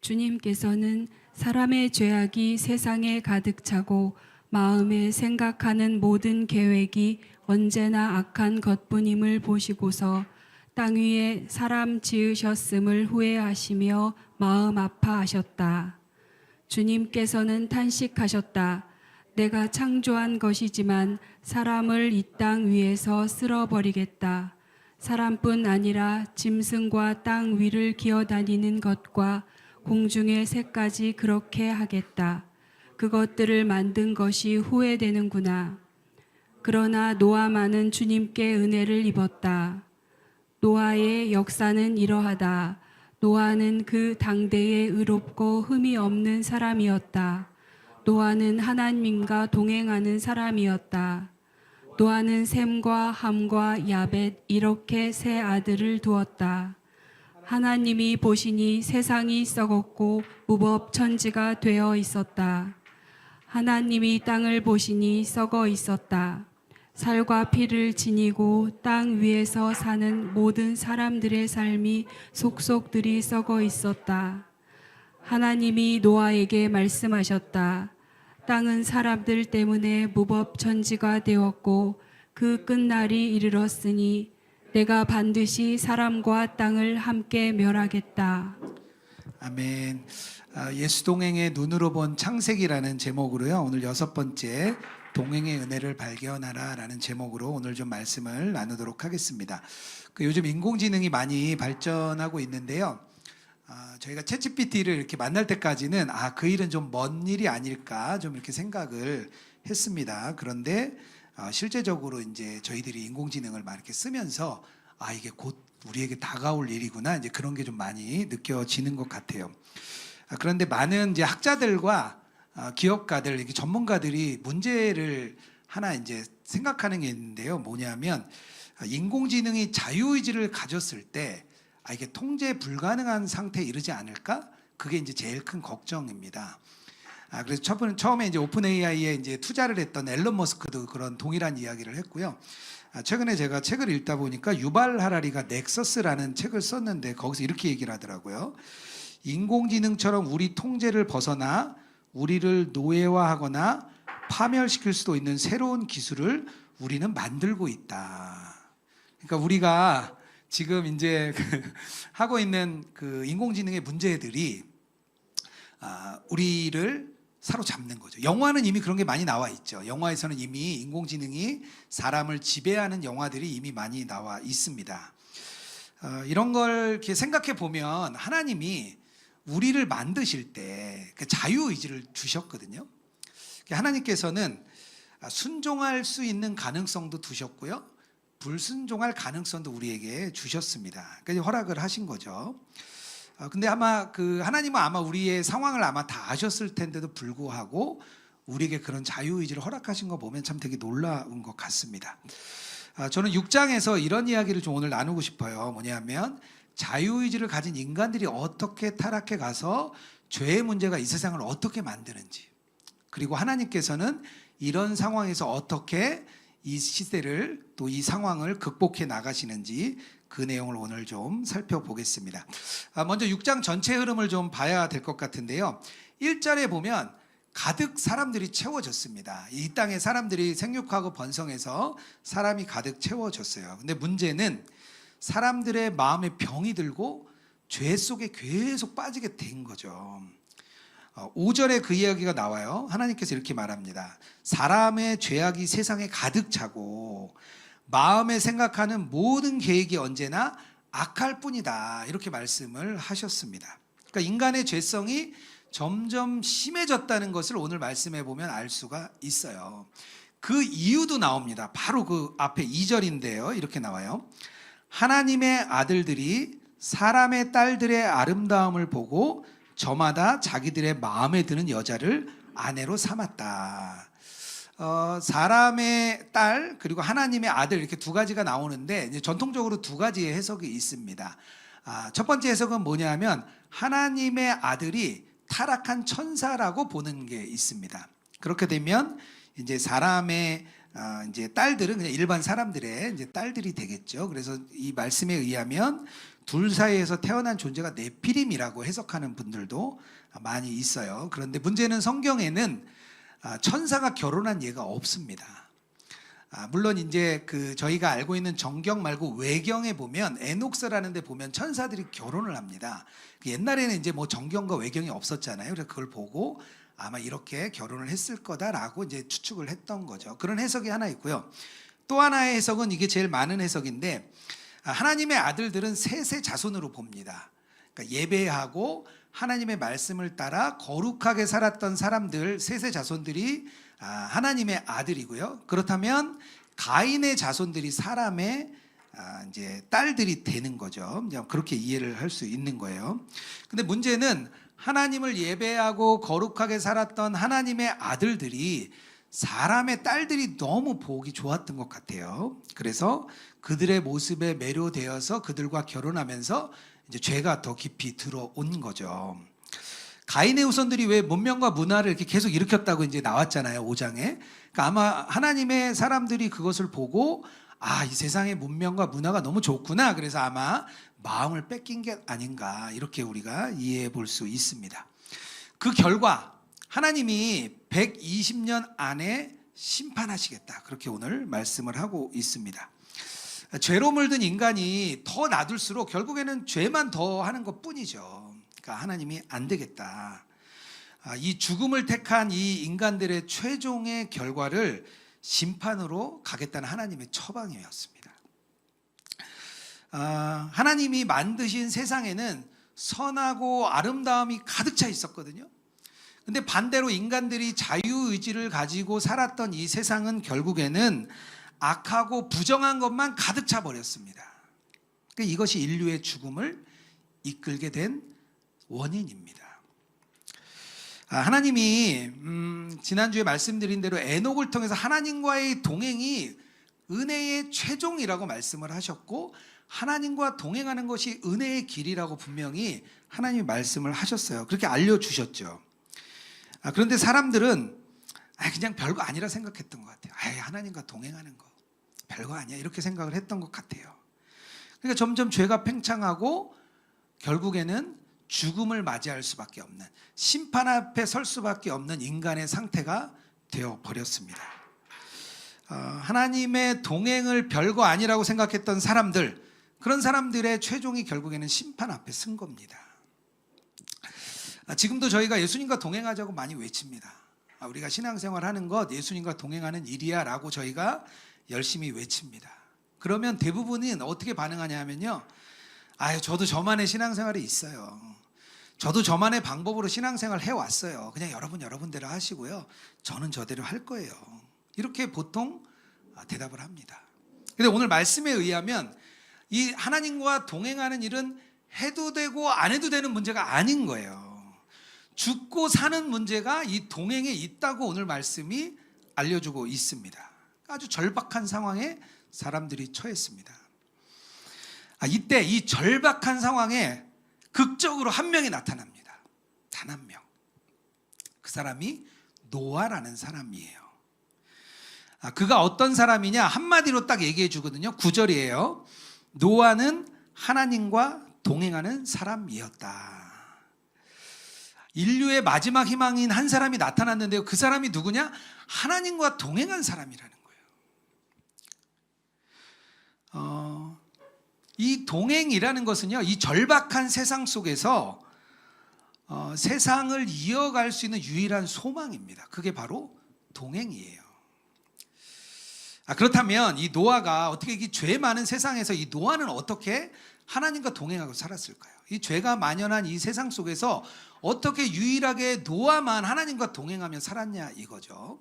주님께서는 사람의 죄악이 세상에 가득 차고 마음에 생각하는 모든 계획이 언제나 악한 것뿐임을 보시고서 땅 위에 사람 지으셨음을 후회하시며 마음 아파하셨다. 주님께서는 탄식하셨다. 내가 창조한 것이지만 사람을 이 땅 위에서 쓸어버리겠다. 사람뿐 아니라 짐승과 땅 위를 기어다니는 것과 공중의 새까지 그렇게 하겠다. 그것들을 만든 것이 후회되는구나. 그러나 노아만은 주님께 은혜를 입었다. 노아의 역사는 이러하다. 노아는 그 당대에 의롭고 흠이 없는 사람이었다. 노아는 하나님과 동행하는 사람이었다. 노아는 셈과 함과 야벳 이렇게 세 아들을 두었다. 하나님이 보시니 세상이 썩었고 무법천지가 되어 있었다. 하나님이 땅을 보시니 썩어 있었다. 살과 피를 지니고 땅 위에서 사는 모든 사람들의 삶이 속속들이 썩어 있었다. 하나님이 노아에게 말씀하셨다. 땅은 사람들 때문에 무법천지가 되었고 그 끝날이 이르렀으니 내가 반드시 사람과 땅을 함께 멸하겠다. 아멘. 예수 동행의 눈으로 본 창세기라는 제목으로요. 오늘 6번째 동행의 은혜를 발견하라라는 제목으로 오늘 좀 말씀을 나누도록 하겠습니다. 요즘 인공지능이 많이 발전하고 있는데요. 저희가 챗GPT를 이렇게 만날 때까지는 그 일은 좀 먼 일이 아닐까 좀 이렇게 생각을 했습니다. 그런데 실제적으로 이제 저희들이 인공지능을 막 이렇게 쓰면서 이게 곧 우리에게 다가올 일이구나 이제 그런 게 좀 많이 느껴지는 것 같아요. 그런데 많은 이제 학자들과 기업가들, 이렇게 전문가들이 문제를 하나 이제 생각하는 게 있는데요. 뭐냐면 인공지능이 자유의지를 가졌을 때 이게 통제 불가능한 상태에 이르지 않을까? 그게 이제 제일 큰 걱정입니다. 그래서 처음에 이제 오픈 AI에 이제 투자를 했던 앨런 머스크도 그런 동일한 이야기를 했고요. 최근에 제가 책을 읽다 보니까 유발 하라리가 넥서스라는 책을 썼는데 거기서 이렇게 얘기를 하더라고요. 인공지능처럼 우리 통제를 벗어나 우리를 노예화하거나 파멸시킬 수도 있는 새로운 기술을 우리는 만들고 있다. 그러니까 우리가 지금 이제 하고 있는 그 인공지능의 문제들이 우리를 사로잡는 거죠. 영화는 이미 그런 게 많이 나와 있죠. 영화에서는 이미 인공지능이 사람을 지배하는 영화들이 이미 많이 나와 있습니다. 이런 걸 이렇게 생각해 보면 하나님이 우리를 만드실 때 그 자유의지를 주셨거든요. 하나님께서는 순종할 수 있는 가능성도 두셨고요. 불순종할 가능성도 우리에게 주셨습니다. 그러니까 허락을 하신 거죠. 근데 아마 하나님은 아마 우리의 상황을 아마 다 아셨을 텐데도 불구하고 우리에게 그런 자유의지를 허락하신 거 보면 참 되게 놀라운 것 같습니다. 저는 6장에서 이런 이야기를 좀 오늘 나누고 싶어요. 뭐냐면 자유의지를 가진 인간들이 어떻게 타락해 가서 죄의 문제가 이 세상을 어떻게 만드는지, 그리고 하나님께서는 이런 상황에서 어떻게 이 시대를 또 이 상황을 극복해 나가시는지 그 내용을 오늘 좀 살펴보겠습니다. 먼저 6장 전체 흐름을 좀 봐야 될 것 같은데요. 1절에 보면 가득 사람들이 채워졌습니다. 이 땅에 사람들이 생육하고 번성해서 사람이 가득 채워졌어요. 근데 문제는 사람들의 마음에 병이 들고 죄 속에 계속 빠지게 된 거죠. 5절에 그 이야기가 나와요. 하나님께서 이렇게 말합니다. 사람의 죄악이 세상에 가득 차고 마음에 생각하는 모든 계획이 언제나 악할 뿐이다. 이렇게 말씀을 하셨습니다. 그러니까 인간의 죄성이 점점 심해졌다는 것을 오늘 말씀해 보면 알 수가 있어요. 그 이유도 나옵니다. 바로 그 앞에 2절인데요. 이렇게 나와요. 하나님의 아들들이 사람의 딸들의 아름다움을 보고 저마다 자기들의 마음에 드는 여자를 아내로 삼았다. 사람의 딸 그리고 하나님의 아들 이렇게 두 가지가 나오는데 이제 전통적으로 두 가지의 해석이 있습니다. 첫 번째 해석은 뭐냐면 하나님의 아들이 타락한 천사라고 보는 게 있습니다. 그렇게 되면 이제 사람의 이제 딸들은 그냥 일반 사람들의 이제 딸들이 되겠죠. 그래서 이 말씀에 의하면 둘 사이에서 태어난 존재가 네피림이라고 해석하는 분들도 많이 있어요. 그런데 문제는 성경에는 천사가 결혼한 예가 없습니다. 물론 이제 저희가 알고 있는 정경 말고 외경에 보면 에녹스라는 데 보면 천사들이 결혼을 합니다. 옛날에는 이제 뭐 정경과 외경이 없었잖아요. 그래서 그걸 보고 아마 이렇게 결혼을 했을 거다라고 이제 추측을 했던 거죠. 그런 해석이 하나 있고요. 또 하나의 해석은 이게 제일 많은 해석인데 하나님의 아들들은 셋의 자손으로 봅니다. 그러니까 예배하고 하나님의 말씀을 따라 거룩하게 살았던 사람들 셋의 자손들이 하나님의 아들이고요. 그렇다면 가인의 자손들이 사람의 이제 딸들이 되는 거죠. 그렇게 이해를 할 수 있는 거예요. 근데 문제는 하나님을 예배하고 거룩하게 살았던 하나님의 아들들이 사람의 딸들이 너무 보기 좋았던 것 같아요. 그래서 그들의 모습에 매료되어서 그들과 결혼하면서 이제 죄가 더 깊이 들어온 거죠. 가인의 후손들이 왜 문명과 문화를 이렇게 계속 일으켰다고 이제 나왔잖아요, 5장에. 그러니까 아마 하나님의 사람들이 그것을 보고 이 세상의 문명과 문화가 너무 좋구나. 그래서 아마 마음을 뺏긴 게 아닌가 이렇게 우리가 이해해 볼 수 있습니다. 그 결과 하나님이 120년 안에 심판하시겠다. 그렇게 오늘 말씀을 하고 있습니다. 죄로 물든 인간이 더 놔둘수록 결국에는 죄만 더 하는 것뿐이죠. 그러니까 하나님이 안 되겠다. 이 죽음을 택한 이 인간들의 최종의 결과를 심판으로 가겠다는 하나님의 처방이었습니다. 하나님이 만드신 세상에는 선하고 아름다움이 가득 차 있었거든요. 근데 반대로 인간들이 자유의지를 가지고 살았던 이 세상은 결국에는 악하고 부정한 것만 가득 차 버렸습니다. 그러니까 이것이 인류의 죽음을 이끌게 된 원인입니다. 하나님이 지난주에 말씀드린 대로 에녹을 통해서 하나님과의 동행이 은혜의 최종이라고 말씀을 하셨고 하나님과 동행하는 것이 은혜의 길이라고 분명히 하나님이 말씀을 하셨어요. 그렇게 알려주셨죠. 그런데 사람들은 그냥 별거 아니라 생각했던 것 같아요. 하나님과 동행하는 거 별거 아니야 이렇게 생각을 했던 것 같아요. 그러니까 점점 죄가 팽창하고 결국에는 죽음을 맞이할 수밖에 없는, 심판 앞에 설 수밖에 없는 인간의 상태가 되어버렸습니다. 하나님의 동행을 별거 아니라고 생각했던 사람들, 그런 사람들의 최종이 결국에는 심판 앞에 쓴 겁니다. 지금도 저희가 예수님과 동행하자고 많이 외칩니다. 우리가 신앙생활 하는 것 예수님과 동행하는 일이야 라고 저희가 열심히 외칩니다. 그러면 대부분은 어떻게 반응하냐 하면요, 저도 저만의 신앙생활이 있어요. 저도 저만의 방법으로 신앙생활 해왔어요. 그냥 여러분대로 하시고요, 저는 저대로 할 거예요. 이렇게 보통 대답을 합니다. 근데 오늘 말씀에 의하면 이 하나님과 동행하는 일은 해도 되고 안 해도 되는 문제가 아닌 거예요. 죽고 사는 문제가 이 동행에 있다고 오늘 말씀이 알려주고 있습니다. 아주 절박한 상황에 사람들이 처했습니다. 이때 이 절박한 상황에 극적으로 한 명이 나타납니다. 단 한 명. 그 사람이 노아라는 사람이에요. 그가 어떤 사람이냐 한마디로 딱 얘기해 주거든요. 9절이에요. 노아는 하나님과 동행하는 사람이었다. 인류의 마지막 희망인 한 사람이 나타났는데요, 그 사람이 누구냐? 하나님과 동행한 사람이라는 거예요. 이 동행이라는 것은요, 이 절박한 세상 속에서 세상을 이어갈 수 있는 유일한 소망입니다. 그게 바로 동행이에요. 그렇다면 이 노아가 어떻게 이 죄 많은 세상에서 이 노아는 어떻게 하나님과 동행하고 살았을까요? 이 죄가 만연한 이 세상 속에서 어떻게 유일하게 노아만 하나님과 동행하며 살았냐 이거죠.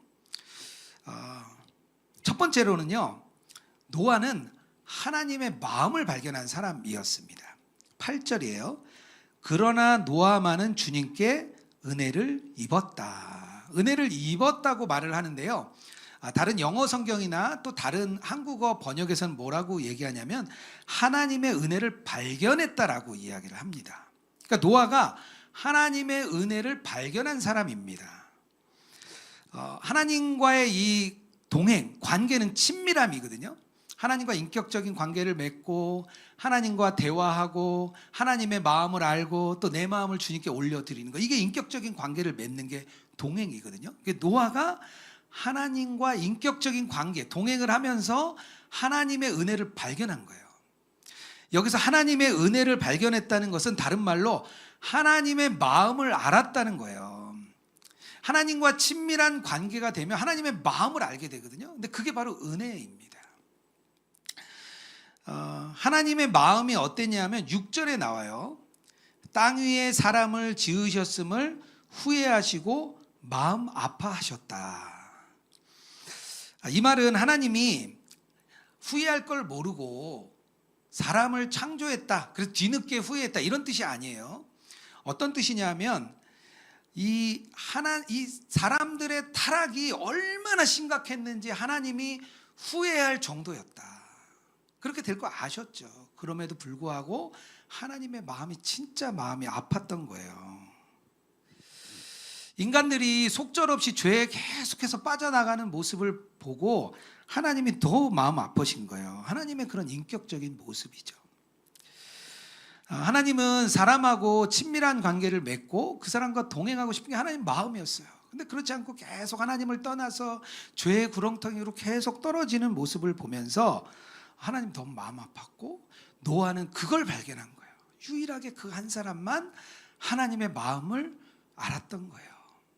첫 번째로는요, 노아는 하나님의 마음을 발견한 사람이었습니다. 8절이에요. 그러나 노아만은 주님께 은혜를 입었다. 은혜를 입었다고 말을 하는데요, 다른 영어 성경이나 또 다른 한국어 번역에서는 뭐라고 얘기하냐면 하나님의 은혜를 발견했다라고 이야기를 합니다. 그러니까 노아가 하나님의 은혜를 발견한 사람입니다. 하나님과의 이 동행, 관계는 친밀함이거든요. 하나님과 인격적인 관계를 맺고 하나님과 대화하고 하나님의 마음을 알고 또 내 마음을 주님께 올려드리는 거, 이게 인격적인 관계를 맺는 게 동행이거든요. 노아가 하나님과 인격적인 관계, 동행을 하면서 하나님의 은혜를 발견한 거예요. 여기서 하나님의 은혜를 발견했다는 것은 다른 말로 하나님의 마음을 알았다는 거예요. 하나님과 친밀한 관계가 되면 하나님의 마음을 알게 되거든요. 근데 그게 바로 은혜입니다. 하나님의 마음이 어땠냐면 6절에 나와요. 땅 위에 사람을 지으셨음을 후회하시고 마음 아파하셨다. 이 말은 하나님이 후회할 걸 모르고 사람을 창조했다, 그래서 뒤늦게 후회했다, 이런 뜻이 아니에요. 어떤 뜻이냐면 이 사람들의 타락이 얼마나 심각했는지 하나님이 후회할 정도였다. 그렇게 될 거 아셨죠. 그럼에도 불구하고 하나님의 마음이 진짜 마음이 아팠던 거예요. 인간들이 속절없이 죄에 계속해서 빠져나가는 모습을 보고 하나님이 더 마음 아프신 거예요. 하나님의 그런 인격적인 모습이죠. 하나님은 사람하고 친밀한 관계를 맺고 그 사람과 동행하고 싶은 게 하나님 마음이었어요. 근데 그렇지 않고 계속 하나님을 떠나서 죄의 구렁텅이로 계속 떨어지는 모습을 보면서 하나님 너무 마음 아팠고 노아는 그걸 발견한 거예요. 유일하게 그 한 사람만 하나님의 마음을 알았던 거예요.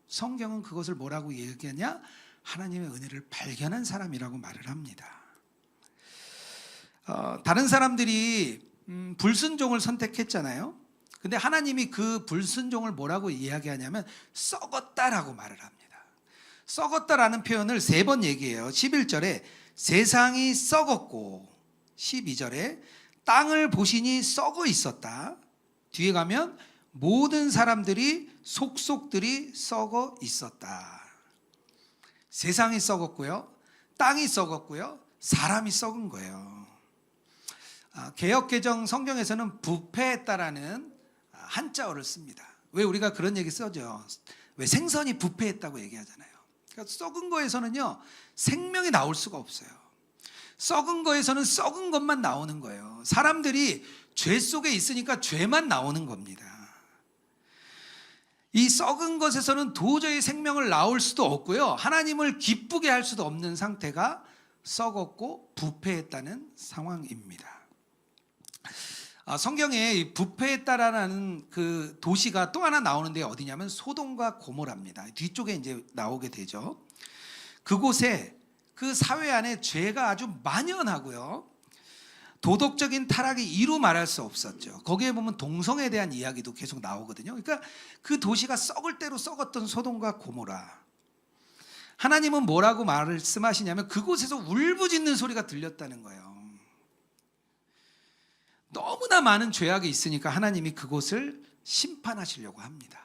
성경은 그것을 뭐라고 얘기하냐? 하나님의 은혜를 발견한 사람이라고 말을 합니다. 다른 사람들이 불순종을 선택했잖아요. 근데 하나님이 그 불순종을 뭐라고 이야기하냐면 썩었다라고 말을 합니다. 썩었다라는 표현을 3번 얘기해요. 11절에 세상이 썩었고, 12절에 땅을 보시니 썩어 있었다. 뒤에 가면 모든 사람들이 속속들이 썩어 있었다. 세상이 썩었고요, 땅이 썩었고요, 사람이 썩은 거예요. 개역개정 성경에서는 부패했다라는 한자어를 씁니다. 왜 우리가 그런 얘기 써죠? 왜 생선이 부패했다고 얘기하잖아요. 그러니까 썩은 거에서는요 생명이 나올 수가 없어요. 썩은 거에서는 썩은 것만 나오는 거예요. 사람들이 죄 속에 있으니까 죄만 나오는 겁니다. 이 썩은 것에서는 도저히 생명을 낳을 수도 없고요, 하나님을 기쁘게 할 수도 없는 상태가 썩었고 부패했다는 상황입니다. 성경에 이 부패했다라는 그 도시가 또 하나 나오는데 어디냐면 소돔과 고모라입니다. 뒤쪽에 이제 나오게 되죠. 그곳에 그 사회 안에 죄가 아주 만연하고요, 도덕적인 타락이 이루 말할 수 없었죠. 거기에 보면 동성에 대한 이야기도 계속 나오거든요. 그러니까 그 도시가 썩을 대로 썩었던 소돔과 고모라. 하나님은 뭐라고 말씀하시냐면 그곳에서 울부짖는 소리가 들렸다는 거예요. 너무나 많은 죄악이 있으니까 하나님이 그곳을 심판하시려고 합니다.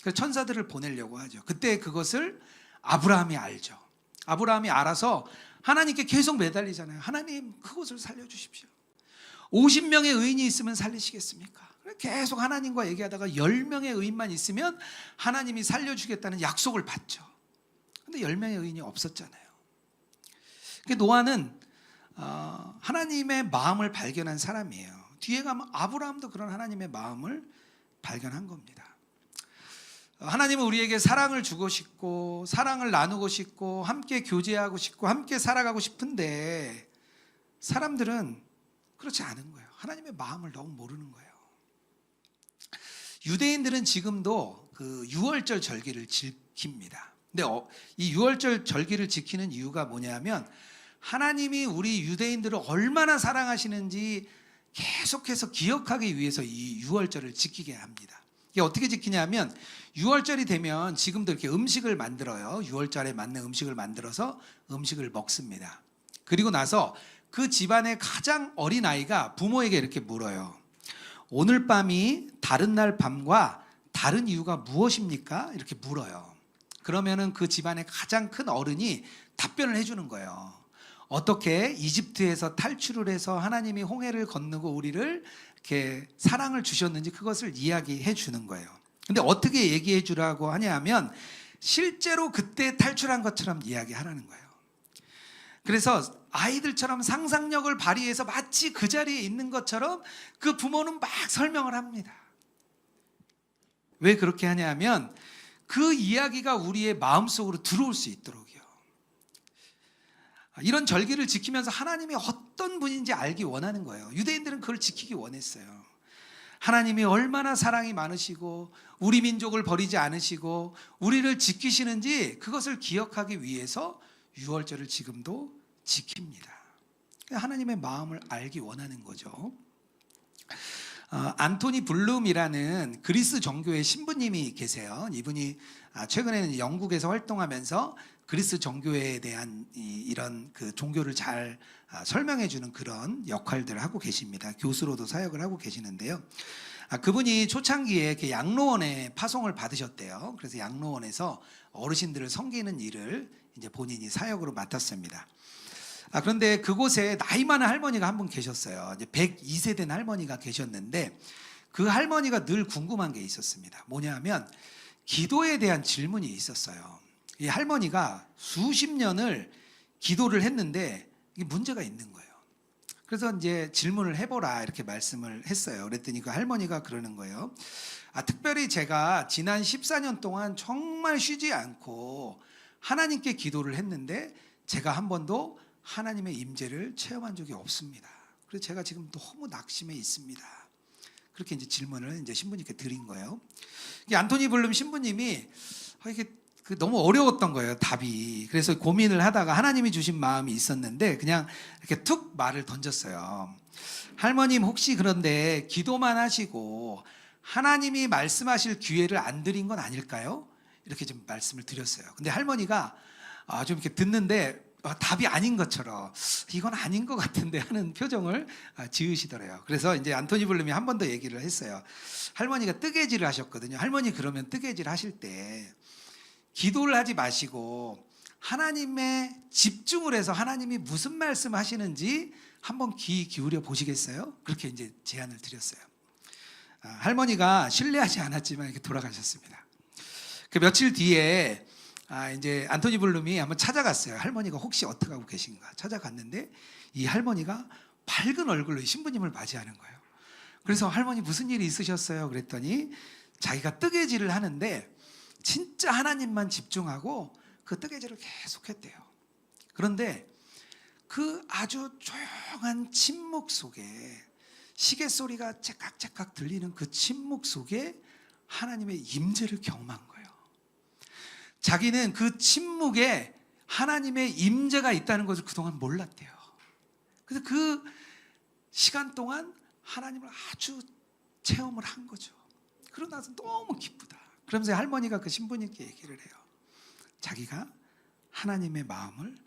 그래서 천사들을 보내려고 하죠. 그때 그것을 아브라함이 알죠. 아브라함이 알아서 하나님께 계속 매달리잖아요. 하나님, 그곳을 살려주십시오. 50명의 의인이 있으면 살리시겠습니까? 계속 하나님과 얘기하다가 10명의 의인만 있으면 하나님이 살려주겠다는 약속을 받죠. 근데 10명의 의인이 없었잖아요. 노아는 하나님의 마음을 발견한 사람이에요. 뒤에 가면 아브라함도 그런 하나님의 마음을 발견한 겁니다. 하나님은 우리에게 사랑을 주고 싶고 사랑을 나누고 싶고 함께 교제하고 싶고 함께 살아가고 싶은데 사람들은 그렇지 않은 거예요. 하나님의 마음을 너무 모르는 거예요. 유대인들은 지금도 그 유월절 절기를 지킵니다. 근데 이 유월절 절기를 지키는 이유가 뭐냐면 하나님이 우리 유대인들을 얼마나 사랑하시는지 계속해서 기억하기 위해서 이 유월절을 지키게 합니다. 이게 어떻게 지키냐면 유월절이 되면 지금도 이렇게 음식을 만들어요. 유월절에 맞는 음식을 만들어서 음식을 먹습니다. 그리고 나서 그 집안의 가장 어린 아이가 부모에게 이렇게 물어요. 오늘 밤이 다른 날 밤과 다른 이유가 무엇입니까? 이렇게 물어요. 그러면은 그 집안의 가장 큰 어른이 답변을 해주는 거예요. 어떻게 이집트에서 탈출을 해서 하나님이 홍해를 건너고 우리를 이렇게 사랑을 주셨는지 그것을 이야기해 주는 거예요. 근데 어떻게 얘기해 주라고 하냐 하면 실제로 그때 탈출한 것처럼 이야기하라는 거예요. 그래서 아이들처럼 상상력을 발휘해서 마치 그 자리에 있는 것처럼 그 부모는 막 설명을 합니다. 왜 그렇게 하냐면 그 이야기가 우리의 마음속으로 들어올 수 있도록요. 이런 절기를 지키면서 하나님이 어떤 분인지 알기 원하는 거예요. 유대인들은 그걸 지키기 원했어요. 하나님이 얼마나 사랑이 많으시고 우리 민족을 버리지 않으시고 우리를 지키시는지 그것을 기억하기 위해서 유월절을 지금도 지킵니다. 하나님의 마음을 알기 원하는 거죠. 안토니 블룸이라는 그리스 종교의 신부님이 계세요. 이분이 최근에는 영국에서 활동하면서 그리스 종교에 대한 이런 그 종교를 잘 설명해 주는 그런 역할들을 하고 계십니다. 교수로도 사역을 하고 계시는데요. 그분이 초창기에 그 양로원에 파송을 받으셨대요. 그래서 양로원에서 어르신들을 섬기는 일을 이제 본인이 사역으로 맡았습니다. 그런데 그곳에 나이 많은 할머니가 한 분 계셨어요. 이제 102세 된 할머니가 계셨는데 그 할머니가 늘 궁금한 게 있었습니다. 뭐냐면 기도에 대한 질문이 있었어요. 이 할머니가 수십 년을 기도를 했는데 이게 문제가 있는 거예요. 그래서 이제 질문을 해보라 이렇게 말씀을 했어요. 그랬더니 그 할머니가 그러는 거예요. 특별히 제가 지난 14년 동안 정말 쉬지 않고 하나님께 기도를 했는데 제가 한 번도 하나님의 임재를 체험한 적이 없습니다. 그래서 제가 지금 너무 낙심해 있습니다. 그렇게 이제 질문을 이제 신부님께 드린 거예요. 이게 안토니 블룸 신부님이 이게 너무 어려웠던 거예요, 답이. 그래서 고민을 하다가 하나님이 주신 마음이 있었는데 그냥 이렇게 툭 말을 던졌어요. 할머님 혹시 그런데 기도만 하시고 하나님이 말씀하실 기회를 안 드린 건 아닐까요? 이렇게 좀 말씀을 드렸어요. 근데 할머니가 좀 이렇게 듣는데 답이 아닌 것처럼 이건 아닌 것 같은데 하는 표정을 지으시더래요. 그래서 이제 안토니 블룸이 한 번 더 얘기를 했어요. 할머니가 뜨개질을 하셨거든요. 할머니 그러면 뜨개질 하실 때 기도를 하지 마시고 하나님에 집중을 해서 하나님이 무슨 말씀 하시는지 한번 귀 기울여 보시겠어요? 그렇게 이제 제안을 드렸어요. 할머니가 신뢰하지 않았지만 이렇게 돌아가셨습니다. 그 며칠 뒤에 이제 안토니 블룸이 한번 찾아갔어요. 할머니가 혹시 어떻게 하고 계신가 찾아갔는데 이 할머니가 밝은 얼굴로 신부님을 맞이하는 거예요. 그래서 할머니 무슨 일이 있으셨어요? 그랬더니 자기가 뜨개질을 하는데 진짜 하나님만 집중하고 그 뜨개질을 계속했대요. 그런데 그 아주 조용한 침묵 속에 시계 소리가 째깍째깍 들리는 그 침묵 속에 하나님의 임재를 경험한 거예요. 자기는 그 침묵에 하나님의 임재가 있다는 것을 그동안 몰랐대요. 그래서 그 시간 동안 하나님을 아주 체험을 한 거죠. 그러고 나서 너무 기쁘다. 그러면서 할머니가 그 신부님께 얘기를 해요. 자기가 하나님의 마음을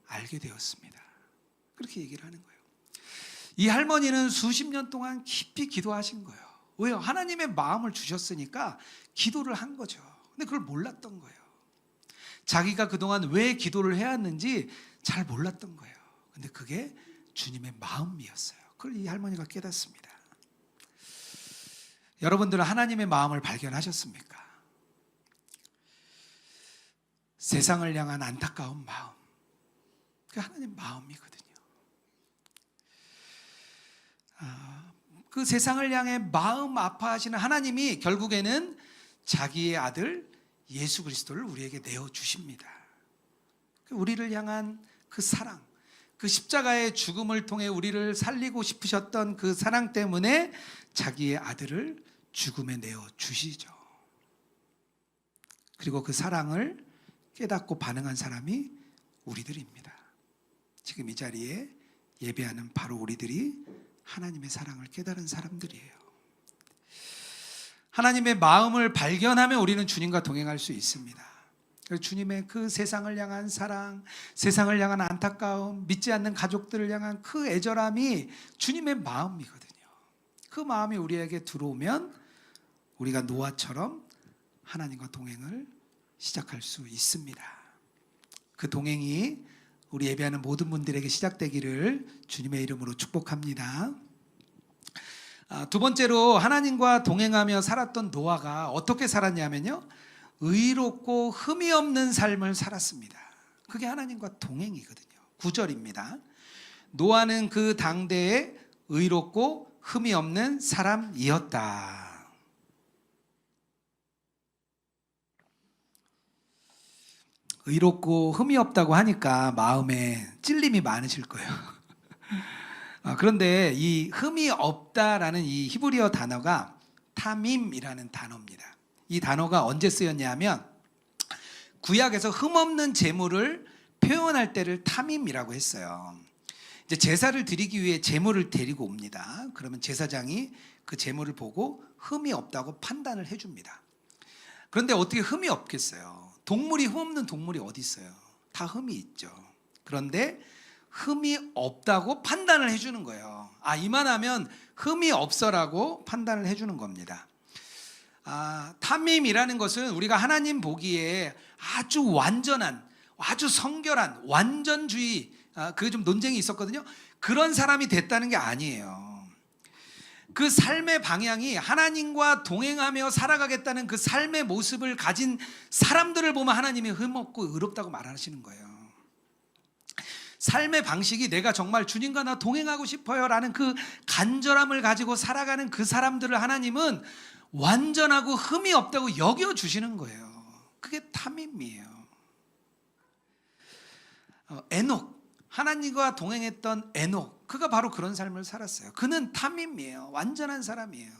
알게 되었습니다. 그렇게 얘기를 하는 거예요. 이 할머니는 수십 년 동안 깊이 기도하신 거예요. 왜요? 하나님의 마음을 주셨으니까 기도를 한 거죠. 근데 그걸 몰랐던 거예요. 자기가 그동안 왜 기도를 해왔는지 잘 몰랐던 거예요. 근데 그게 주님의 마음이었어요. 그걸 이 할머니가 깨닫습니다. 여러분들은 하나님의 마음을 발견하셨습니까? 세상을 향한 안타까운 마음, 그게 하나님 마음이거든요. 그 세상을 향해 마음 아파하시는 하나님이 결국에는 자기의 아들 예수 그리스도를 우리에게 내어주십니다. 우리를 향한 그 사랑, 그 십자가의 죽음을 통해 우리를 살리고 싶으셨던 그 사랑 때문에 자기의 아들을 죽음에 내어주시죠. 그리고 그 사랑을 깨닫고 반응한 사람이 우리들입니다. 지금 이 자리에 예배하는 바로 우리들이 하나님의 사랑을 깨달은 사람들이에요. 하나님의 마음을 발견하면 우리는 주님과 동행할 수 있습니다. 주님의 그 세상을 향한 사랑, 세상을 향한 안타까움, 믿지 않는 가족들을 향한 그 애절함이 주님의 마음이거든요. 그 마음이 우리에게 들어오면 우리가 노아처럼 하나님과 동행을 시작할 수 있습니다. 그 동행이 우리 예배하는 모든 분들에게 시작되기를 주님의 이름으로 축복합니다. 두 번째로 하나님과 동행하며 살았던 노아가 어떻게 살았냐면요, 의롭고 흠이 없는 삶을 살았습니다. 그게 하나님과 동행이거든요. 9절입니다. 노아는 그 당대에 의롭고 흠이 없는 사람이었다. 의롭고 흠이 없다고 하니까 마음에 찔림이 많으실 거예요. 그런데 이 흠이 없다라는 이 히브리어 단어가 타밈이라는 단어입니다. 이 단어가 언제 쓰였냐면 구약에서 흠 없는 제물을 표현할 때를 타밈이라고 했어요. 이제 제사를 드리기 위해 제물을 데리고 옵니다. 그러면 제사장이 그 제물을 보고 흠이 없다고 판단을 해줍니다. 그런데 어떻게 흠이 없겠어요? 동물이 흠 없는 동물이 어디 있어요? 다 흠이 있죠. 그런데 흠이 없다고 판단을 해주는 거예요. 이만하면 흠이 없어라고 판단을 해주는 겁니다. 탐임이라는 것은 우리가 하나님 보기에 아주 완전한, 아주 성결한 완전주의, 그게 좀 논쟁이 있었거든요. 그런 사람이 됐다는 게 아니에요. 그 삶의 방향이 하나님과 동행하며 살아가겠다는 그 삶의 모습을 가진 사람들을 보면 하나님이 흠없고 의롭다고 말하시는 거예요. 삶의 방식이 내가 정말 주님과 나 동행하고 싶어요 라는 그 간절함을 가지고 살아가는 그 사람들을 하나님은 완전하고 흠이 없다고 여겨주시는 거예요. 그게 탐임이에요. 에녹, 하나님과 동행했던 에녹, 그가 바로 그런 삶을 살았어요. 그는 탐임이에요. 완전한 사람이에요.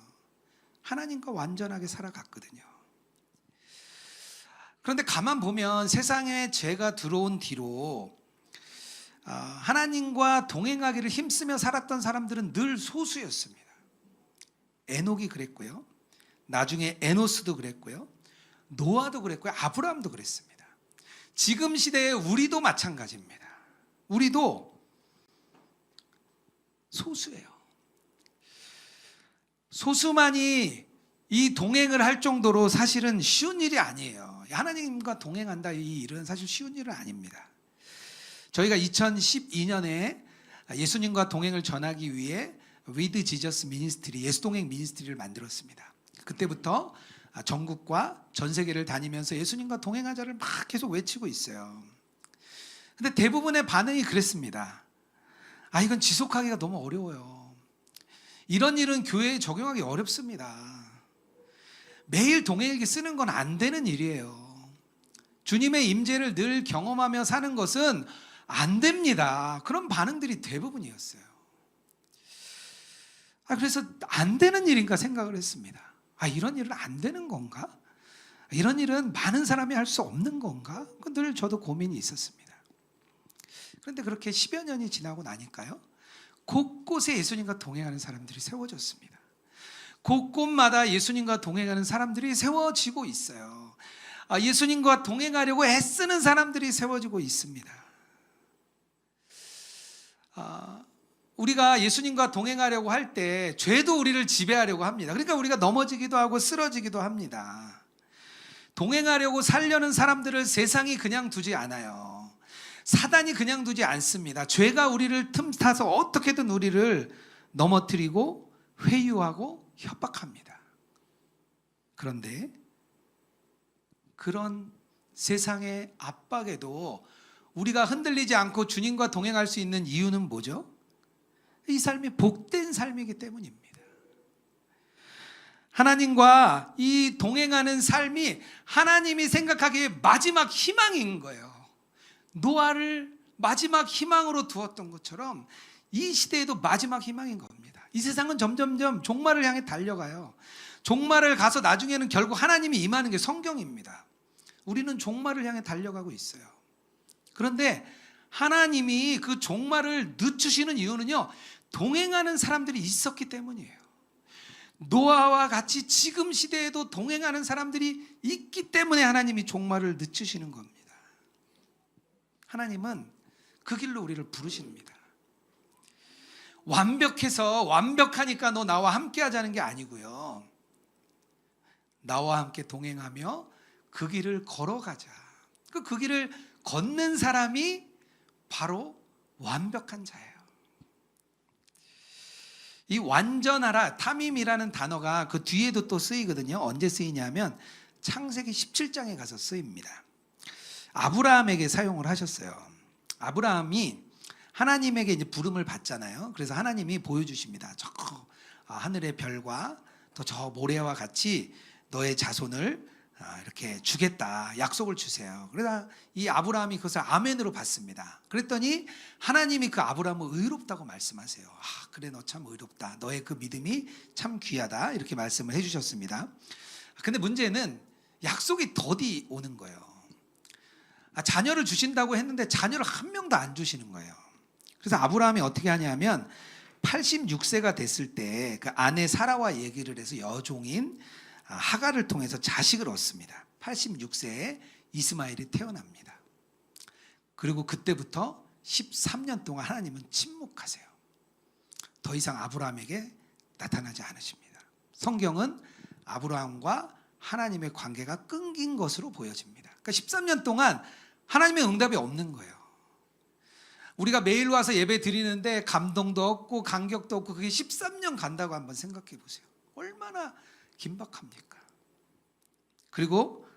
하나님과 완전하게 살아갔거든요. 그런데 가만 보면 세상에 죄가 들어온 뒤로 하나님과 동행하기를 힘쓰며 살았던 사람들은 늘 소수였습니다. 에녹이 그랬고요. 나중에 에노스도 그랬고요. 노아도 그랬고요. 아브라함도 그랬습니다. 지금 시대에 우리도 마찬가지입니다. 우리도 소수예요. 소수만이 이 동행을 할 정도로 사실은 쉬운 일이 아니에요. 하나님과 동행한다 이 일은 사실 쉬운 일은 아닙니다. 저희가 2012년에 예수님과 동행을 전하기 위해 With Jesus Ministry, 예수동행 미니스트리를 만들었습니다. 그때부터 전국과 전 세계를 다니면서 예수님과 동행하자를 막 계속 외치고 있어요. 근데 대부분의 반응이 그랬습니다. 이건 지속하기가 너무 어려워요. 이런 일은 교회에 적용하기 어렵습니다. 매일 동행일기 쓰는 건 안 되는 일이에요. 주님의 임재를 늘 경험하며 사는 것은 안 됩니다. 그런 반응들이 대부분이었어요. 그래서 안 되는 일인가 생각을 했습니다. 이런 일은 안 되는 건가? 이런 일은 많은 사람이 할 수 없는 건가? 늘 저도 고민이 있었습니다. 그런데 그렇게 10여 년이 지나고 나니까요, 곳곳에 예수님과 동행하는 사람들이 세워졌습니다. 곳곳마다 예수님과 동행하는 사람들이 세워지고 있어요. 예수님과 동행하려고 애쓰는 사람들이 세워지고 있습니다. 우리가 예수님과 동행하려고 할 때 죄도 우리를 지배하려고 합니다. 그러니까 우리가 넘어지기도 하고 쓰러지기도 합니다. 동행하려고 살려는 사람들을 세상이 그냥 두지 않아요. 사단이 그냥 두지 않습니다. 죄가 우리를 틈타서 어떻게든 우리를 넘어뜨리고 회유하고 협박합니다. 그런데 그런 세상의 압박에도 우리가 흔들리지 않고 주님과 동행할 수 있는 이유는 뭐죠? 이 삶이 복된 삶이기 때문입니다. 하나님과 이 동행하는 삶이 하나님이 생각하기에 마지막 희망인 거예요. 노아를 마지막 희망으로 두었던 것처럼 이 시대에도 마지막 희망인 겁니다. 이 세상은 점점점 종말을 향해 달려가요. 종말을 가서 나중에는 결국 하나님이 임하는 게 성경입니다. 우리는 종말을 향해 달려가고 있어요. 그런데 하나님이 그 종말을 늦추시는 이유는요, 동행하는 사람들이 있었기 때문이에요. 노아와 같이 지금 시대에도 동행하는 사람들이 있기 때문에 하나님이 종말을 늦추시는 겁니다. 하나님은 그 길로 우리를 부르십니다. 완벽해서 완벽하니까 너 나와 함께 하자는 게 아니고요, 나와 함께 동행하며 그 길을 걸어가자. 그 길을 걷는 사람이 바로 완벽한 자예요. 이 완전하라, 탐임이라는 단어가 그 뒤에도 또 쓰이거든요. 언제 쓰이냐면 창세기 17장에 가서 쓰입니다. 아브라함에게 사용을 하셨어요. 아브라함이 하나님에게 이제 부름을 받잖아요. 그래서 하나님이 보여주십니다. 저 하늘의 별과 또 저 모래와 같이 너의 자손을 이렇게 주겠다, 약속을 주세요. 그러다 이 아브라함이 그것을 아멘으로 받습니다. 그랬더니 하나님이 그 아브라함을 의롭다고 말씀하세요. 그래, 너 참 의롭다, 너의 그 믿음이 참 귀하다, 이렇게 말씀을 해주셨습니다. 근데 문제는 약속이 더디 오는 거예요. 자녀를 주신다고 했는데 자녀를 한 명도 안 주시는 거예요. 그래서 아브라함이 어떻게 하냐면 86세가 됐을 때 그 아내 사라와 얘기를 해서 여종인 하갈을 통해서 자식을 얻습니다. 86세에 이스마엘이 태어납니다. 그리고 그때부터 13년 동안 하나님은 침묵하세요. 더 이상 아브라함에게 나타나지 않으십니다. 성경은 아브라함과 하나님의 관계가 끊긴 것으로 보여집니다. 그러니까 13년 동안 하나님의 응답이 없는 거예요. 우리가 매일 와서 예배 드리는데 감동도 없고 감격도 없고 그게 13년 간다고 한번 생각해 보세요. 얼마나 긴박합니까? 그리고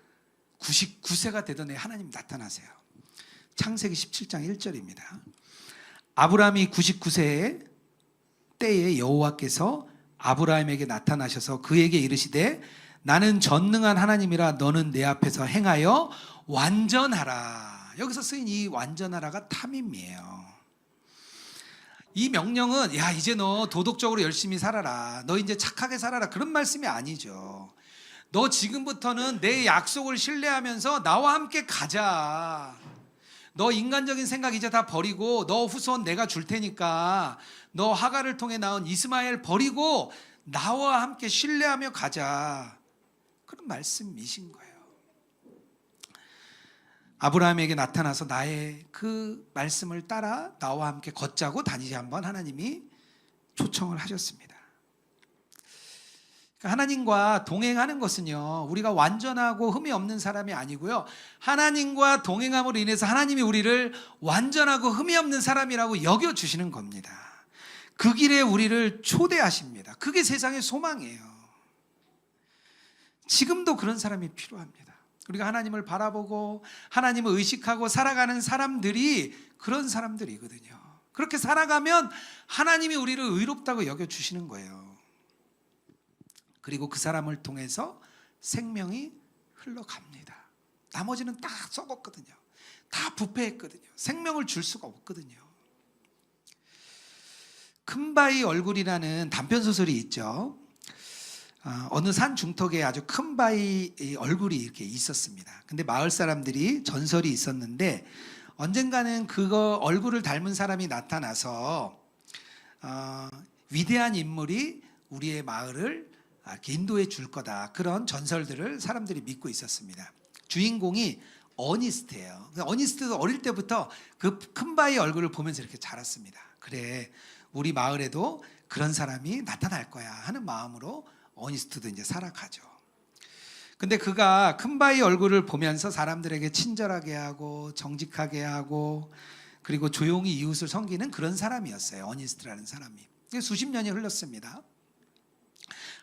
99세가 되던 해 하나님 나타나세요. 창세기 17장 1절입니다. 아브라함이 99세 때에 여호와께서 아브라함에게 나타나셔서 그에게 이르시되 나는 전능한 하나님이라 너는 내 앞에서 행하여 완전하라. 여기서 쓰인 이 완전하라가 탐임이에요. 이 명령은 야, 이제 너 도덕적으로 열심히 살아라, 너 이제 착하게 살아라, 그런 말씀이 아니죠. 너 지금부터는 내 약속을 신뢰하면서 나와 함께 가자. 너 인간적인 생각 이제 다 버리고 너 후손 내가 줄 테니까 너 하갈을 통해 낳은 이스마엘 버리고 나와 함께 신뢰하며 가자, 그런 말씀이신 거예요. 아브라함에게 나타나서 나의 그 말씀을 따라 나와 함께 걷자고 다시 한번 하나님이 초청을 하셨습니다. 하나님과 동행하는 것은요, 우리가 완전하고 흠이 없는 사람이 아니고요, 하나님과 동행함으로 인해서 하나님이 우리를 완전하고 흠이 없는 사람이라고 여겨주시는 겁니다. 그 길에 우리를 초대하십니다. 그게 세상의 소망이에요. 지금도 그런 사람이 필요합니다. 우리가 하나님을 바라보고 하나님을 의식하고 살아가는 사람들이 그런 사람들이거든요. 그렇게 살아가면 하나님이 우리를 의롭다고 여겨주시는 거예요. 그리고 그 사람을 통해서 생명이 흘러갑니다. 나머지는 다 썩었거든요. 다 부패했거든요. 생명을 줄 수가 없거든요. 큰 바위 얼굴이라는 단편소설이 있죠. 어느 산 중턱에 아주 큰 바위 얼굴이 이렇게 있었습니다. 근데 마을 사람들이 전설이 있었는데 언젠가는 그거 얼굴을 닮은 사람이 나타나서 위대한 인물이 우리의 마을을 인도해 줄 거다, 그런 전설들을 사람들이 믿고 있었습니다. 주인공이 어니스트예요. 어니스트도 어릴 때부터 그 큰 바위 얼굴을 보면서 이렇게 자랐습니다. 그래, 우리 마을에도 그런 사람이 나타날 거야 하는 마음으로 어니스트도 이제 살아가죠. 근데 그가 큰 바위 얼굴을 보면서 사람들에게 친절하게 하고 정직하게 하고 그리고 조용히 이웃을 섬기는 그런 사람이었어요. 어니스트라는 사람이. 수십 년이 흘렀습니다.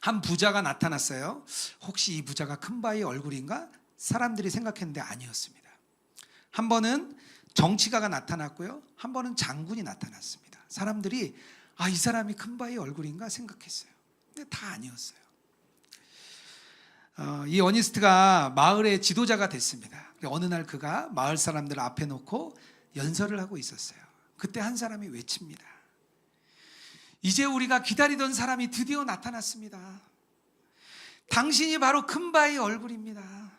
한 부자가 나타났어요. 혹시 이 부자가 큰 바위 얼굴인가? 사람들이 생각했는데 아니었습니다. 한 번은 정치가가 나타났고요, 한 번은 장군이 나타났습니다. 사람들이 이 사람이 큰 바위 얼굴인가 생각했어요. 근데 다 아니었어요. 이 어니스트가 마을의 지도자가 됐습니다. 어느 날 그가 마을 사람들을 앞에 놓고 연설을 하고 있었어요. 그때 한 사람이 외칩니다. 이제 우리가 기다리던 사람이 드디어 나타났습니다. 당신이 바로 큰 바위 얼굴입니다.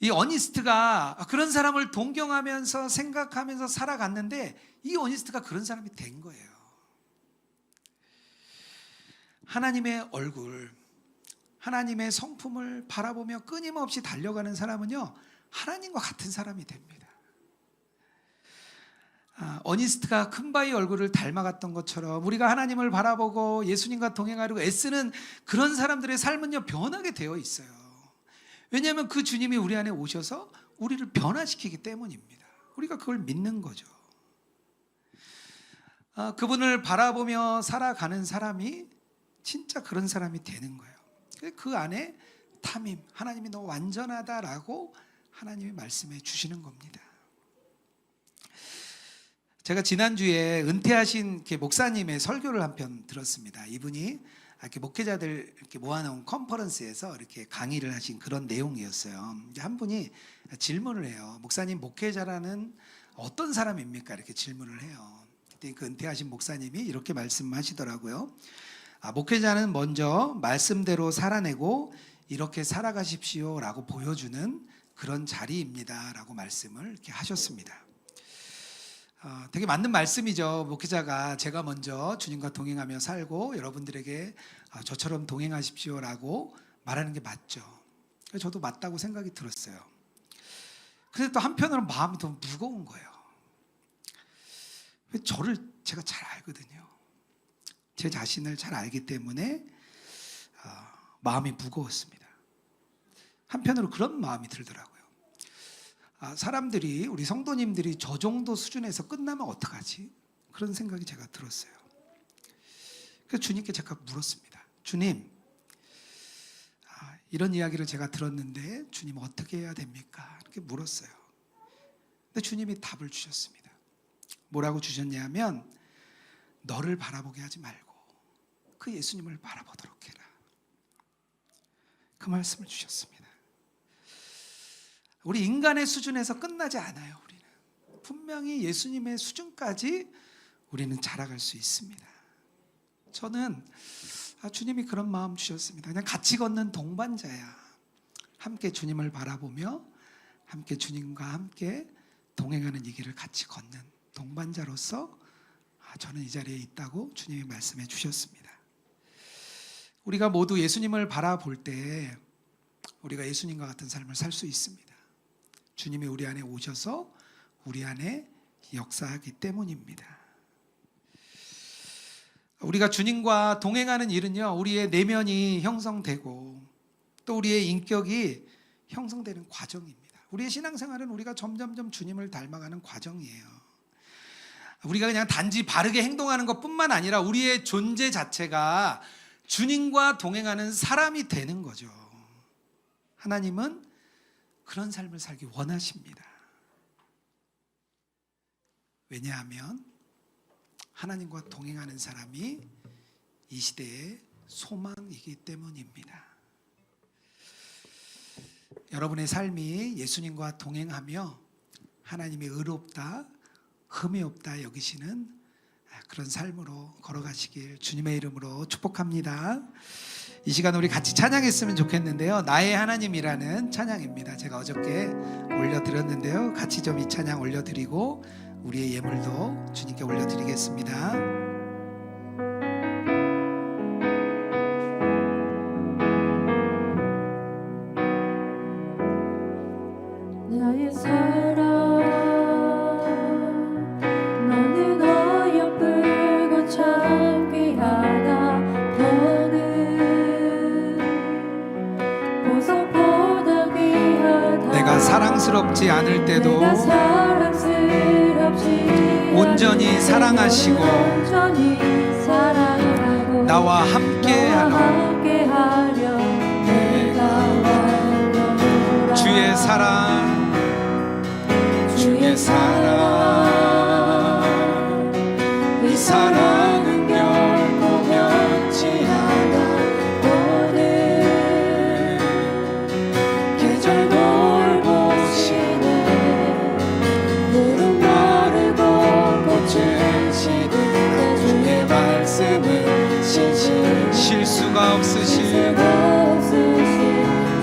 이 어니스트가 그런 사람을 동경하면서 생각하면서 살아갔는데 이 어니스트가 그런 사람이 된 거예요. 하나님의 얼굴, 하나님의 성품을 바라보며 끊임없이 달려가는 사람은요, 하나님과 같은 사람이 됩니다. 어니스트가 큰 바위 얼굴을 닮아갔던 것처럼 우리가 하나님을 바라보고 예수님과 동행하려고 애쓰는 그런 사람들의 삶은요, 변하게 되어 있어요. 왜냐하면 그 주님이 우리 안에 오셔서 우리를 변화시키기 때문입니다. 우리가 그걸 믿는 거죠. 그분을 바라보며 살아가는 사람이 진짜 그런 사람이 되는 거예요. 그 안에 탐임, 하나님이 너 완전하다라고 하나님이 말씀해 주시는 겁니다. 제가 지난주에 은퇴하신 이렇게 목사님의 설교를 한 편 들었습니다. 이분이 이렇게 목회자들 이렇게 모아놓은 컨퍼런스에서 이렇게 강의를 하신 그런 내용이었어요. 한 분이 질문을 해요. 목사님, 목회자라는 어떤 사람입니까? 이렇게 질문을 해요. 그때 그 은퇴하신 목사님이 이렇게 말씀하시더라고요. 목회자는 먼저 말씀대로 살아내고 이렇게 살아가십시오라고 보여주는 그런 자리입니다라고 말씀을 이렇게 하셨습니다. 되게 맞는 말씀이죠. 목회자가 제가 먼저 주님과 동행하며 살고 여러분들에게 저처럼 동행하십시오라고 말하는 게 맞죠. 저도 맞다고 생각이 들었어요. 그런데 또 한편으로는 마음이 더 무거운 거예요. 저를 제가 잘 알거든요. 제 자신을 잘 알기 때문에 마음이 무거웠습니다. 한편으로 그런 마음이 들더라고요. 사람들이, 우리 성도님들이 저 정도 수준에서 끝나면 어떡하지? 그런 생각이 제가 들었어요. 그래서 주님께 제가 물었습니다. 주님, 이런 이야기를 제가 들었는데 주님 어떻게 해야 됩니까? 이렇게 물었어요. 근데 주님이 답을 주셨습니다. 뭐라고 주셨냐면, 너를 바라보게 하지 말고 그 예수님을 바라보도록 해라. 그 말씀을 주셨습니다. 우리 인간의 수준에서 끝나지 않아요. 우리는 분명히 예수님의 수준까지 우리는 자라갈 수 있습니다. 저는 주님이 그런 마음 주셨습니다. 그냥 같이 걷는 동반자야. 함께 주님을 바라보며 함께 주님과 함께 동행하는 이 길을 같이 걷는 동반자로서 저는 이 자리에 있다고 주님이 말씀해 주셨습니다. 우리가 모두 예수님을 바라볼 때 우리가 예수님과 같은 삶을 살 수 있습니다. 주님이 우리 안에 오셔서 우리 안에 역사하기 때문입니다. 우리가 주님과 동행하는 일은요, 우리의 내면이 형성되고 또 우리의 인격이 형성되는 과정입니다. 우리의 신앙생활은 우리가 점점점 주님을 닮아가는 과정이에요. 우리가 그냥 단지 바르게 행동하는 것뿐만 아니라 우리의 존재 자체가 주님과 동행하는 사람이 되는 거죠. 하나님은 그런 삶을 살기 원하십니다. 왜냐하면 하나님과 동행하는 사람이 이 시대의 소망이기 때문입니다. 여러분의 삶이 예수님과 동행하며 하나님이 의롭다, 흠이 없다 여기시는 그런 삶으로 걸어가시길 주님의 이름으로 축복합니다. 이 시간 우리 같이 찬양했으면 좋겠는데요. 나의 하나님이라는 찬양입니다. 제가 어저께 올려드렸는데요. 같이 좀 이 찬양 올려드리고 우리의 예물도 주님께 올려드리겠습니다. 나의 사랑 너는 어여쁘고 참 귀하다. 너는 보석보다 귀하다. 내가 사랑스럽지 않을 때도 내가 사랑스럽지 온전히 사랑하시고 온전히 사랑하고 나와 함께하러 내가 왔노라. 주의 사랑, 주의 사랑, 이 사랑은 결코 변치 않아. 오늘 계절 돌보시네. 푸른 너를 꽃을 시든 주의 말씀은 신실 실수가 없으신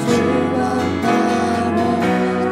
주가 나를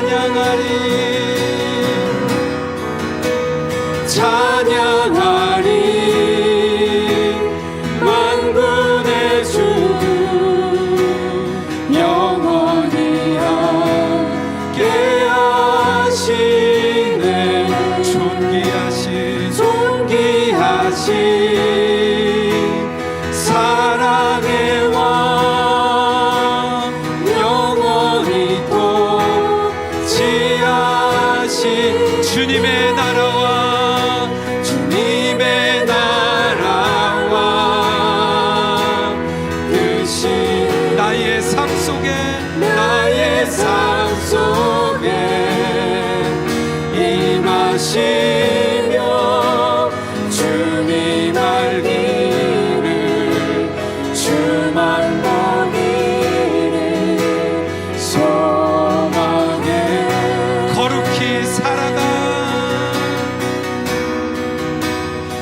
찬양하리 찬양하리 만군의 주 영원히 함께하시네 존귀하신 사랑의 왕 영원히 통치하신 주님의 나라와 주님의 나라와 뜻이 나의 삶 속에 나의 삶 속에 임하시며 주님 알기를 주만 보기를 소망해 거룩히 살아가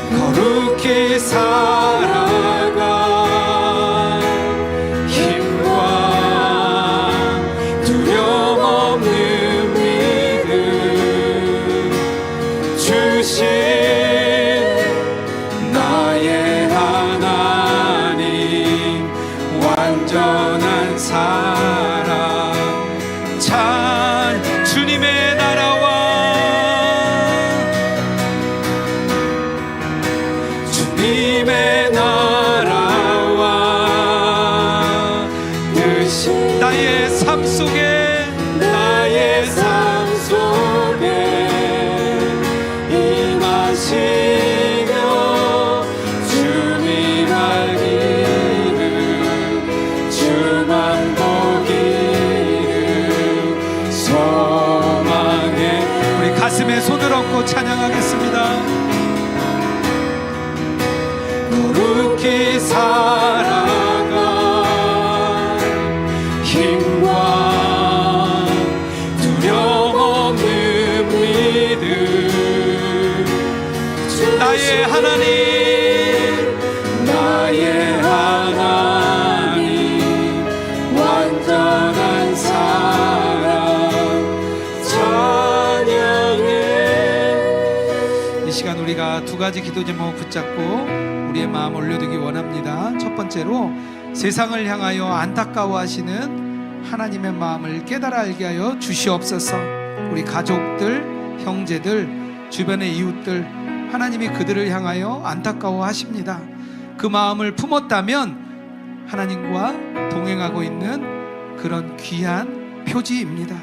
거룩히 살아가 힘과 두려움 없는 믿음 주신 나의 하나님 완전한 사랑 찬 주님의 나라와 주님의 나라와 뜻이 나의 삶 속에 나의 삶 속에 임하시며 주님 알기를 주만 보기를 소망해 우리 가슴에 손을 얹고 찬양하겠습니다. 거룩히 살아가 힘과 두려움 없는 믿음 나의 하나님 나의 하나님 완전한 사랑 찬양해 이 시간 우리가 두 가지 기도 제목 붙잡고 우리의 마음 올려두기 원합니다. 첫 번째로 세상을 향하여 안타까워하시는 하나님의 마음을 깨달아 알게 하여 주시옵소서. 우리 가족들, 형제들, 주변의 이웃들 하나님이 그들을 향하여 안타까워하십니다. 그 마음을 품었다면 하나님과 동행하고 있는 그런 귀한 표지입니다.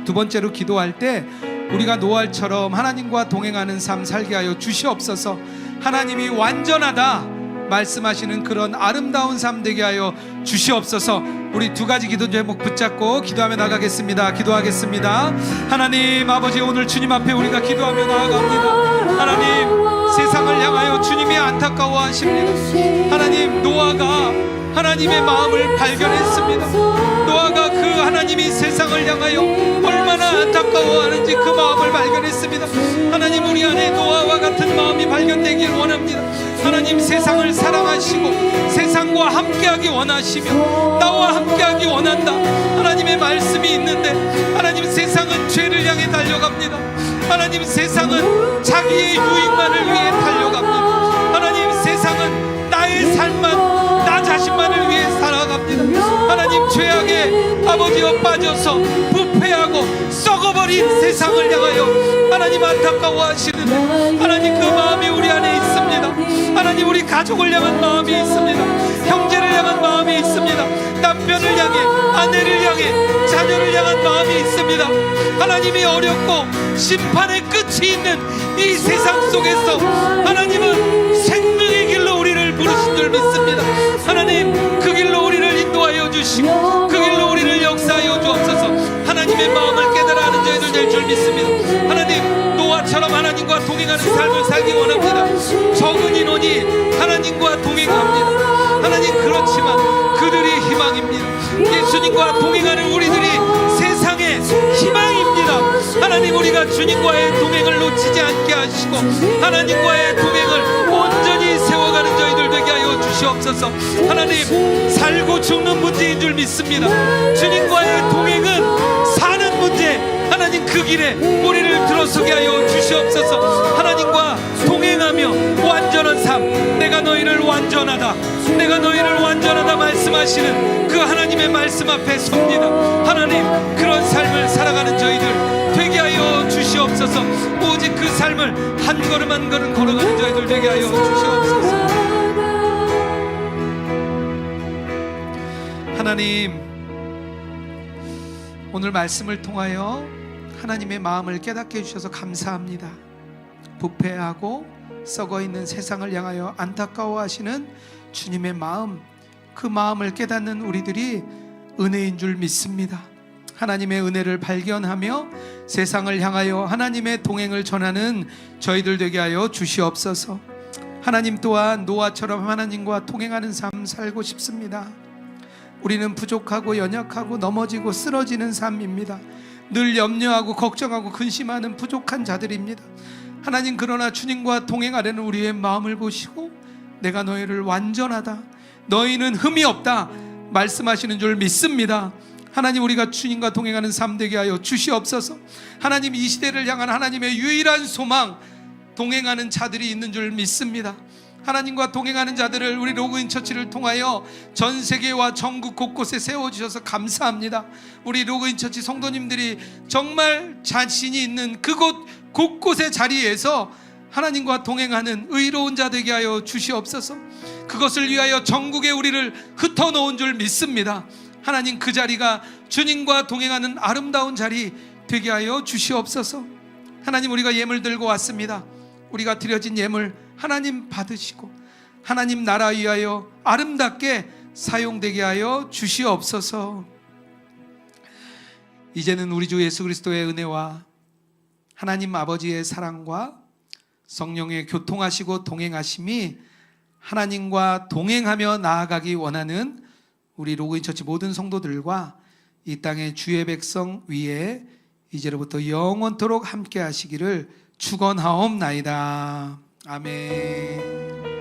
두 번째로 기도할 때 우리가 노알처럼 하나님과 동행하는 삶 살게 하여 주시옵소서. 하나님이 완전하다 말씀하시는 그런 아름다운 삶 되게 하여 주시옵소서. 우리 두 가지 기도 제목 붙잡고 기도하며 나가겠습니다. 기도하겠습니다. 하나님 아버지, 오늘 주님 앞에 우리가 기도하며 나아갑니다. 하나님, 세상을 향하여 주님이 안타까워하십니다. 하나님, 노아가 하나님의 마음을 발견했습니다. 노아가 그 하나님이 세상을 향하여 얼마나 안타까워하는지 그 마음을 발견했습니다. 하나님, 우리 안에 노아와 같은 마음이 발견되길 원합니다. 하나님, 세상을 사랑하시고 세상과 함께하기 원하시며 나와 함께하기 원한다. 하나님의 말씀이 있는데 하나님, 세상은 죄를 향해 달려갑니다. 하나님, 세상은 자기의 유익만을 위해 달려갑니다. 하나님, 세상은 나의 삶만, 나 자신만을 위해 살아갑니다. 하나님, 죄악에 아버지여 빠져서 부패하고 썩어버린 세상을 향하여 하나님 안타까워하시는 하나님, 그 마음이 우리 안에 있습니다. 하나님, 우리 가족을 향한 마음이 있습니다. 형제를 향한 마음이 있습니다. 남편을 향해, 아내를 향해, 자녀를 향한 마음이 있습니다. 하나님이 어렵고 심판의 끝이 있는 이 세상 속에서 하나님은 생명의 길로 우리를 부르신 줄 믿습니다. 하나님, 그 길로 우리를 인도하여 주시고 그 길로 우리를 역사하여 주옵소서. 하나님의 마음을 깨달아 아는 저희들 될 줄 믿습니다. 하나님, 노아처럼 하나님과 동행하는 삶을 살기 원합니다. 적은 인원이 하나님과 동행합니다. 하나님, 그렇지만 그들이 희망입니다. 예수님과 동행하는 우리들이 세상의 희망입니다. 하나님, 우리가 주님과의 동행을 놓치지 않게 하시고 하나님과의 동행을 온전히 세워가는 저희들 되게 하여 주시옵소서. 하나님, 살고 죽는 문제인 줄 믿습니다. 주님과의 동행은 사는 문제, 하나님 그 길에 우리를 들어서게 하여 주시옵소서. 하나님과 동행하며 완전한 삶, 내가 너희를 완전하다, 내가 너희를 완전하다 말씀하시는 그 하나님의 말씀 앞에 섭니다. 하나님, 그런 삶을 살아가는 저희들 되게 하여 주시옵소서. 오직 그 삶을 한 걸음 한 걸음 걸어가는 저희들 되게 하여 주시옵소서. 하나님, 오늘 말씀을 통하여 하나님의 마음을 깨닫게 해주셔서 감사합니다. 부패하고 썩어있는 세상을 향하여 안타까워하시는 주님의 마음, 그 마음을 깨닫는 우리들이 은혜인 줄 믿습니다. 하나님의 은혜를 발견하며 세상을 향하여 하나님의 동행을 전하는 저희들 되게 하여 주시옵소서. 하나님 또한 노아처럼 하나님과 동행하는 삶 살고 싶습니다. 우리는 부족하고 연약하고 넘어지고 쓰러지는 삶입니다. 늘 염려하고 걱정하고 근심하는 부족한 자들입니다. 하나님, 그러나 주님과 동행하려는 우리의 마음을 보시고 내가 너희를 완전하다, 너희는 흠이 없다 말씀하시는 줄 믿습니다. 하나님, 우리가 주님과 동행하는 삶 되게 하여 주시옵소서. 하나님, 이 시대를 향한 하나님의 유일한 소망, 동행하는 자들이 있는 줄 믿습니다. 하나님과 동행하는 자들을 우리 로그인 처치를 통하여 전 세계와 전국 곳곳에 세워주셔서 감사합니다. 우리 로그인 처치 성도님들이 정말 자신이 있는 그곳 곳곳의 자리에서 하나님과 동행하는 의로운 자 되게 하여 주시옵소서. 그것을 위하여 전국에 우리를 흩어놓은 줄 믿습니다. 하나님, 그 자리가 주님과 동행하는 아름다운 자리 되게 하여 주시옵소서. 하나님, 우리가 예물 들고 왔습니다. 우리가 드려진 예물 하나님 받으시고 하나님 나라 위하여 아름답게 사용되게 하여 주시옵소서. 이제는 우리 주 예수 그리스도의 은혜와 하나님 아버지의 사랑과 성령의 교통하시고 동행하심이 하나님과 동행하며 나아가기 원하는 우리 로그인 처치 모든 성도들과 이 땅의 주의 백성 위에 이제로부터 영원토록 함께 하시기를 축원하옵나이다. 아멘.